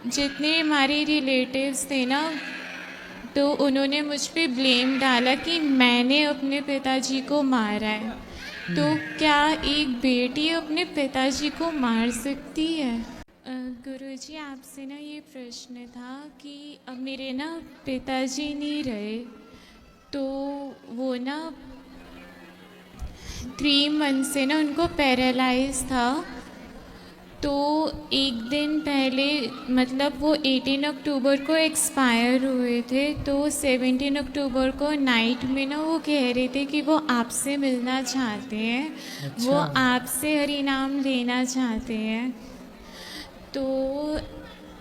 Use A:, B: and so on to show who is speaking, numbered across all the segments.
A: जितने हमारे रिलेटिव्स थे ना, तो उन्होंने मुझ पे ब्लेम डाला कि मैंने अपने पिताजी को मारा है। तो क्या एक बेटी अपने पिताजी को मार सकती है? गुरुजी, आपसे ना ये प्रश्न था कि अब मेरे ना पिताजी नहीं रहे, तो वो ना 3 मंथ से ना उनको पैरालाइज था। तो एक दिन पहले, मतलब वो 18 अक्टूबर को एक्सपायर हुए थे, तो 17 अक्टूबर को नाइट में ना वो कह रहे थे कि वो आपसे मिलना चाहते हैं।
B: अच्छा।
A: वो आपसे हरि नाम लेना चाहते हैं। तो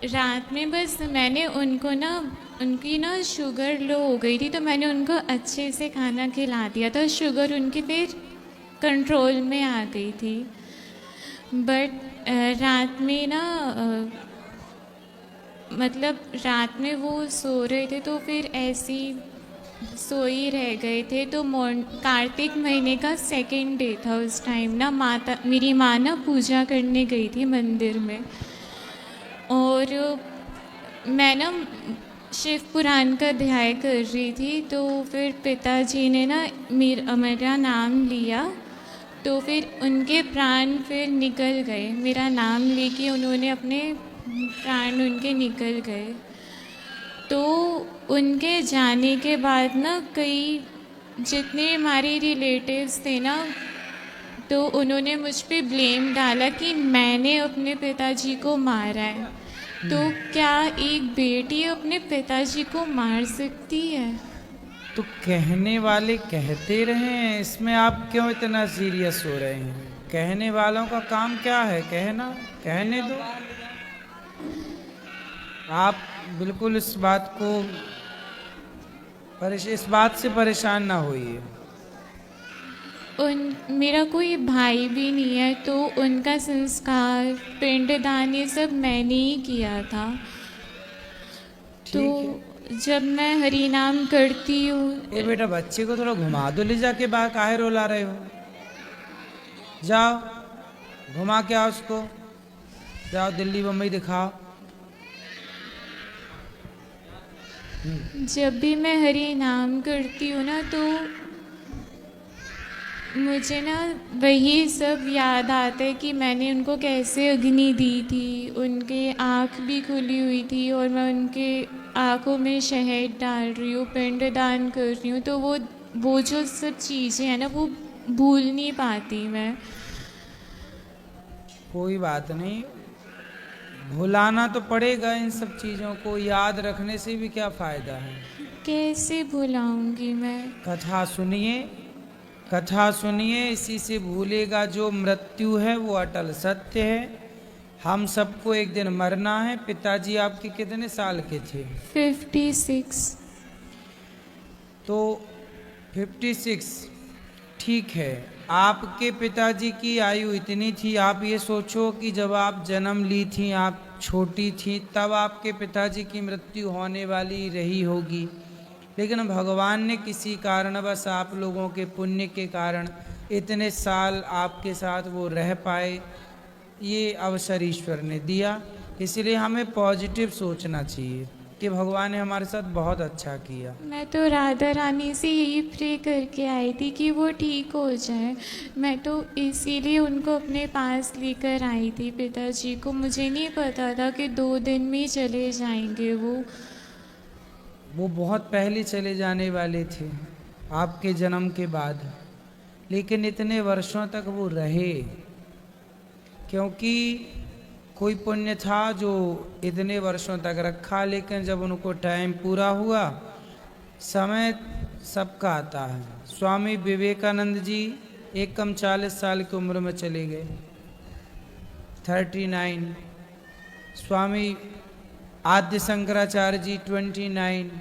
A: रात में बस मैंने उनको ना, उनकी ना शुगर लो हो गई थी, तो मैंने उनको अच्छे से खाना खिला दिया था। शुगर उनकी फिर कंट्रोल में आ गई थी। बट रात में ना मतलब रात में वो सो रहे थे, तो फिर ऐसी सोई रह गए थे। तो कार्तिक महीने का 2nd डे था उस टाइम ना। मेरी माँ ना पूजा करने गई थी मंदिर में, और मैं ना शिव पुराण का अध्याय कर रही थी। तो फिर पिताजी ने ना मेरा नाम लिया, तो फिर उनके प्राण फिर निकल गए। मेरा नाम लेके उन्होंने अपने प्राण उनके निकल गए। तो उनके जाने के बाद ना कई जितने हमारे रिलेटिव्स थे ना, तो उन्होंने मुझ पे ब्लेम डाला कि मैंने अपने पिताजी को मारा है। तो क्या एक बेटी अपने पिताजी को मार सकती है?
B: तो कहने वाले कहते रहे, इसमें आप क्यों इतना सीरियस हो रहे हैं? कहने वालों का काम क्या है? कहना, कहने दो। आप बिल्कुल इस बात से परेशान ना होइए।
A: मेरा कोई भाई भी नहीं है, तो उनका संस्कार, पिंडदान, ये सब मैंने ही किया था। तो
B: ठीक है।
A: जब मैं हरि नाम करती हूँ।
B: ए बेटा, बच्चे को थोड़ा घुमा दो, ले जाके बाहर, काहे रोला रहे हो? जाओ घुमा के आओ उसको, जाओ दिल्ली बम्बई दिखाओ।
A: जब भी मैं हरि नाम करती हूँ ना, तो मुझे ना वही सब याद आता है कि मैंने उनको कैसे अग्नि दी थी। उनके आँख भी खुली हुई थी, और मैं उनके आँखों में शहद डाल रही हूँ, पिंडदान कर रही हूँ। तो वो जो सब चीज़ें हैं ना, वो भूल नहीं पाती मैं।
B: कोई बात नहीं, भुलाना तो पड़ेगा। इन सब चीजों को याद रखने से भी क्या फायदा है?
A: कैसे भुलाऊंगी मैं?
B: कथा सुनिए, कथा सुनिए, इसी से भूलेगा। जो मृत्यु है वो अटल सत्य है। हम सबको एक दिन मरना है। पिताजी आपके कितने साल के थे?
A: 56।
B: तो 56, ठीक है। आपके पिताजी की आयु इतनी थी। आप ये सोचो कि जब आप जन्म ली थी, आप छोटी थी, तब आपके पिताजी की मृत्यु होने वाली रही होगी। लेकिन भगवान ने किसी कारणवश आप लोगों के पुण्य के कारण इतने साल आपके साथ वो रह पाए। ये अवसर ईश्वर ने दिया। इसलिए हमें पॉजिटिव सोचना चाहिए कि भगवान ने हमारे साथ बहुत अच्छा किया।
A: मैं तो राधा रानी से यही प्रे करके आई थी कि वो ठीक हो जाए। मैं तो इसीलिए उनको अपने पास लेकर आई थी, पिताजी को। मुझे नहीं पता था कि 2 दिन में ही चले जाएंगे
B: वो बहुत पहले चले जाने वाले थे आपके जन्म के बाद, लेकिन इतने वर्षों तक वो रहे क्योंकि कोई पुण्य था जो इतने वर्षों तक रखा। लेकिन जब उनको टाइम पूरा हुआ, समय सबका आता है। स्वामी विवेकानंद जी एकदम 40 साल की उम्र में चले गए, 39। स्वामी आद्य शंकराचार्य जी 29।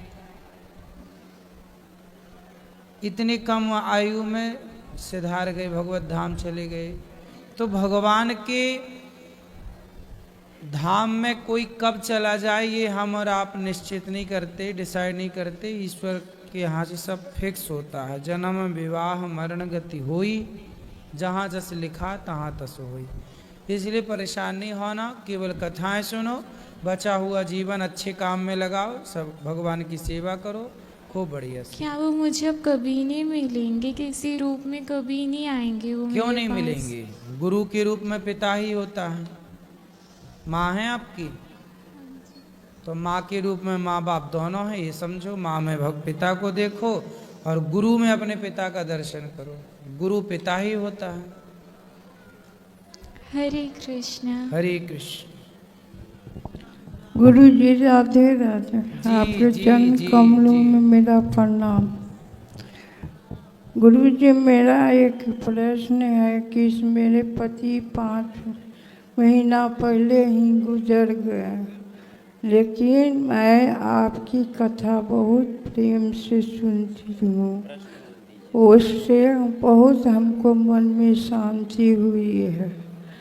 B: इतनी कम आयु में सिधार गए, भगवत धाम चले गए। तो भगवान के धाम में कोई कब चला जाए ये हम और आप निश्चित नहीं करते, डिसाइड नहीं करते। ईश्वर के यहाँ से सब फिक्स होता है। जन्म विवाह मरण गति होई, जहाँ जस लिखा तहाँ तस होई। इसलिए परेशान नहीं होना, केवल कथाएं सुनो, बचा हुआ जीवन अच्छे काम में लगाओ, सब भगवान की सेवा करो, खूब बढ़िया से।
A: क्या वो मुझे अब कभी नहीं मिलेंगे? किसी रूप में कभी नहीं आएंगे वो
B: क्यों
A: मेरे
B: नहीं
A: पास?
B: मिलेंगे? गुरु के रूप में पिता ही होता है। माँ है आपकी, तो माँ के रूप में माँ बाप दोनों हैं, ये समझो। माँ में पिता को देखो और गुरु में अपने पिता का दर्शन करो। गुरु पिता ही होता है।
A: हरे कृष्णा।
B: हरे कृष्ण।
C: गुरु जी राधे राधे।
B: जी,
C: आपके
B: जी,
C: चरण
B: जी,
C: कमलों
B: जी।
C: में मेरा प्रणाम। गुरु जी मेरा एक प्रश्न है कि मेरे पति 5 महीना पहले ही गुजर गए, लेकिन मैं आपकी कथा बहुत प्रेम से सुनती हूँ। उससे बहुत हमको मन में शांति हुई है।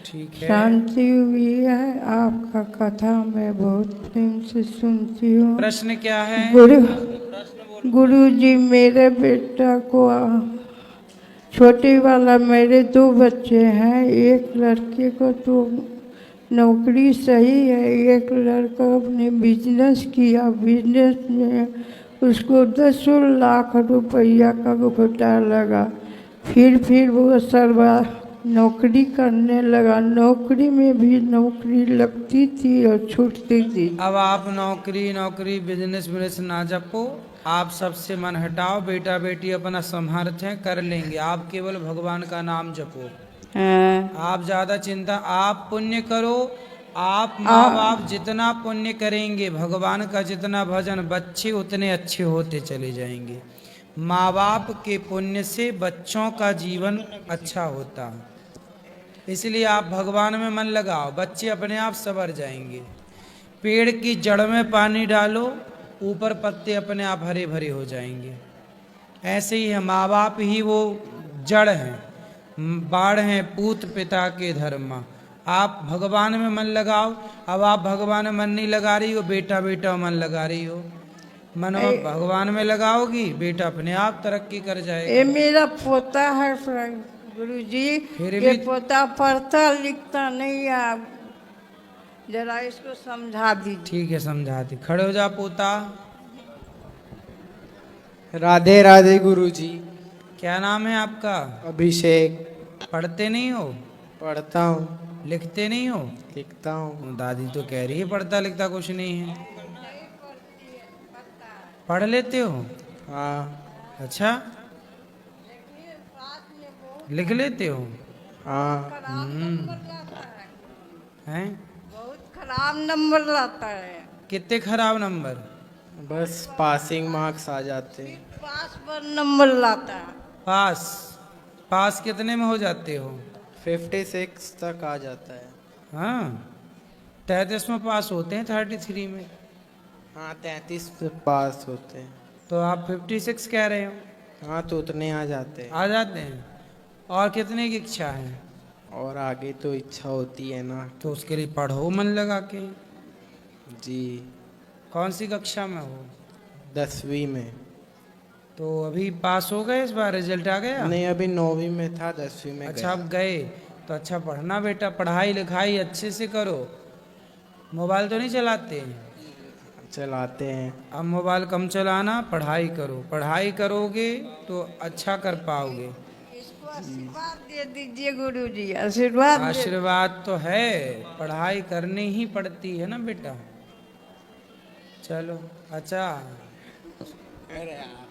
B: ठीक है।
C: शांति हुई है। आपका कथा मैं बहुत प्रेम से सुनती हूँ।
B: प्रश्न क्या है?
C: गुरु जी मेरे बेटा को छोटे वाला, मेरे 2 बच्चे हैं। एक लड़के को तो नौकरी सही है, एक लड़का ने बिजनेस किया, बिजनेस में उसको 10 लाख रुपया का घाटा लगा। फिर वो सर्वा नौकरी करने लगा। नौकरी में भी नौकरी लगती थी और छूटती थी।
B: अब आप नौकरी बिजनेस ना जपो, आप सबसे मन हटाओ। बेटा बेटी अपना समर्थ हैं, कर लेंगे। आप केवल भगवान का नाम जपो। आप ज्यादा चिंता, आप पुण्य करो। आप माँ बाप जितना पुण्य करेंगे, भगवान का जितना भजन, बच्चे उतने अच्छे होते चले जाएंगे। माँ बाप के पुण्य से बच्चों का जीवन अच्छा होता है। इसलिए आप भगवान में मन लगाओ, बच्चे अपने आप संवर जाएंगे। पेड़ की जड़ में पानी डालो, ऊपर पत्ते अपने आप हरे भरे हो जाएंगे। ऐसे ही है, माँ बाप ही वो जड़ हैं, बाढ़ हैं पूत पिता के धर्म। आप भगवान में मन लगाओ। अब आप भगवान में मन नहीं लगा रही हो, बेटा बेटा मन लगा रही हो। मन भगवान में लगाओगी, बेटा अपने आप तरक्की कर
C: ये
B: जाएगा।
C: मेरा पोता है गुरु जी।
B: फिर
C: ये
B: भी-
C: पोता पढ़ता लिखता नहीं है, जरा इसको समझा दीजिए।
B: ठीक है, समझाती। खड़े हो जा पोता।
D: राधे राधे गुरुजी।
B: क्या नाम है आपका?
D: अभिषेक।
B: पढ़ते नहीं हो?
D: पढ़ता हूँ,
B: लिखते नहीं हो?
D: लिखता हूँ।
B: दादी तो कह रही है पढ़ता लिखता कुछ नहीं है। पढ़ लेते हो?
D: हाँ
B: अच्छा, लिख लेते हो?
D: हाँ।
B: हैं?
C: बहुत खराब नंबर लाता है।
B: कितने खराब नंबर?
D: बस पासिंग मार्क्स आ जाते हैं।
C: पास पर नंबर लाता है।
B: पास कितने में हो जाते हो?
D: 56 तक आ जाता है।
B: हाँ, 33 में पास होते हैं, 33 में।
D: हाँ 33 पे पास होते हैं।
B: तो आप 56 कह रहे हो?
D: हाँ तो उतने आ जाते हैं।
B: आ जाते हैं। और कितने की इच्छा है?
D: और आगे तो इच्छा होती है ना।
B: तो उसके लिए पढ़ो मन लगा के।
D: जी।
B: कौन सी कक्षा में हो?
D: 10वीं में।
B: तो अभी पास हो गए, इस बार रिजल्ट आ गया?
D: नहीं अभी 9वीं में था, 10वीं में
B: अच्छा,
D: गया।
B: अब गए तो अच्छा पढ़ना बेटा, पढ़ाई लिखाई अच्छे से करो। मोबाइल तो नहीं चलाते?
D: चलाते हैं।
B: अब मोबाइल कम चलाना, पढ़ाई करो। पढ़ाई करोगे तो अच्छा कर पाओगे।
C: इसको आशीर्वाद दे दीजिए गुरु जी, आशीर्वाद
B: आशीर्वाद तो है, पढ़ाई करनी ही पड़ती है ना बेटा। चलो अच्छा।
D: अरे यार